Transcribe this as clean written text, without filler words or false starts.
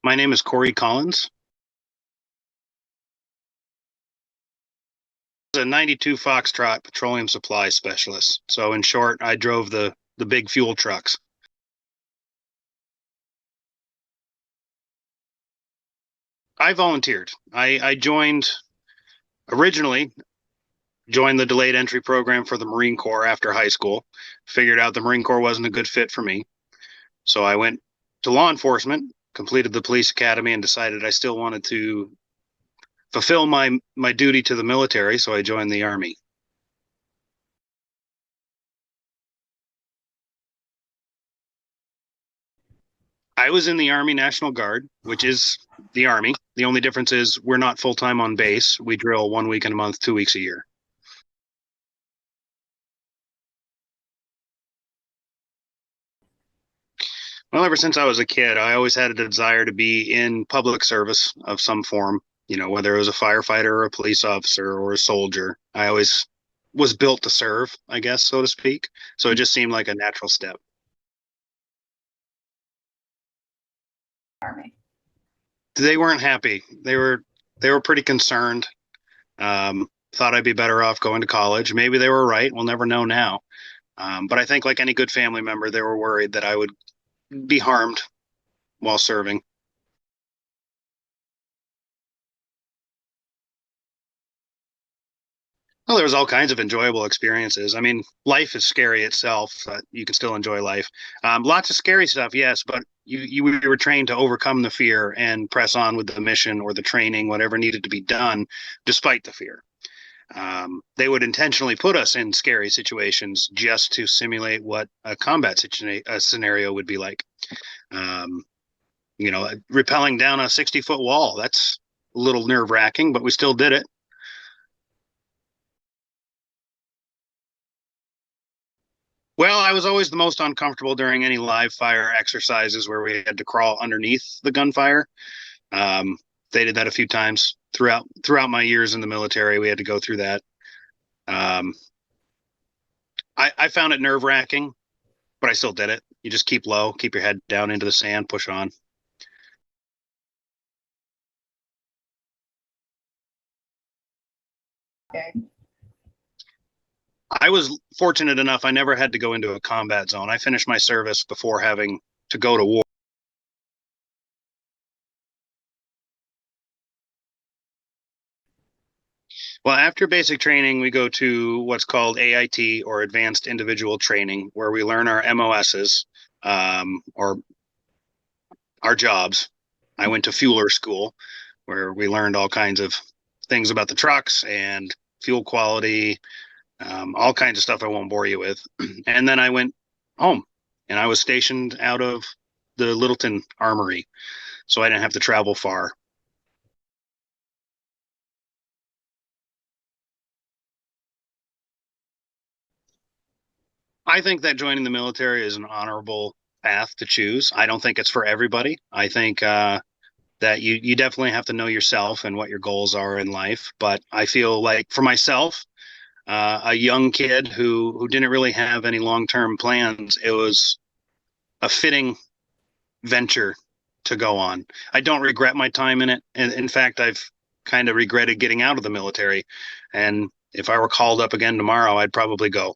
My name is Corey Collins. I was a 92 Foxtrot petroleum supply specialist. So in short, I drove the big fuel trucks. I volunteered. I joined originally joined the delayed entry program for the Marine Corps after high school. Figured out the Marine Corps wasn't a good fit for me. So I went to law enforcement, completed the police academy, and decided I still wanted to fulfill my duty to the military. So I joined the Army. I was in the Army National Guard, which is the Army. The only difference is we're not full time on base. We drill 1 week in a month, 2 weeks a year. Well, ever since I was a kid, I always had a desire to be in public service of some form, whether it was a firefighter or a police officer or a soldier. I always was built to serve, I guess, so to speak. So it just seemed like a natural step. Army. They weren't happy. They were pretty concerned. Thought I'd be better off going to college. Maybe they were right. We'll never know now. But I think, like any good family member, they were worried that I would be harmed while serving. Well, there was all kinds of enjoyable experiences. I mean, life is scary itself, but you can still enjoy life. Lots of scary stuff, yes, but you we were trained to overcome the fear and press on with the mission or the training, whatever needed to be done, despite the fear. They would intentionally put us in scary situations just to simulate what a scenario would be like. Um, Rappelling down a 60-foot wall, that's a little nerve wracking, but we still did it. Well, I was always the most uncomfortable during any live fire exercises where we had to crawl underneath the gunfire. Um, they did that a few times throughout my years in the military. We had to go through that. Um, I found it nerve wracking, but I still did it. You just keep low, keep your head down into the sand, push on. Okay. I was fortunate enough, I never had to go into a combat zone. I finished my service before having to go to war. Well, after basic training, we go to what's called AIT, or Advanced Individual Training, where we learn our MOSs, or our jobs. I went to fueler school where we learned all kinds of things about the trucks and fuel quality, all kinds of stuff I won't bore you with. And then I went home and I was stationed out of the Littleton Armory, so I didn't have to travel far. I think that joining the military is an honorable path to choose. I don't think it's for everybody. I think that you definitely have to know yourself and what your goals are in life. But I feel like for myself, a young kid who didn't really have any long term plans, it was a fitting venture to go on. I don't regret my time in it, and in fact, I've kind of regretted getting out of the military. And if I were called up again tomorrow, I'd probably go.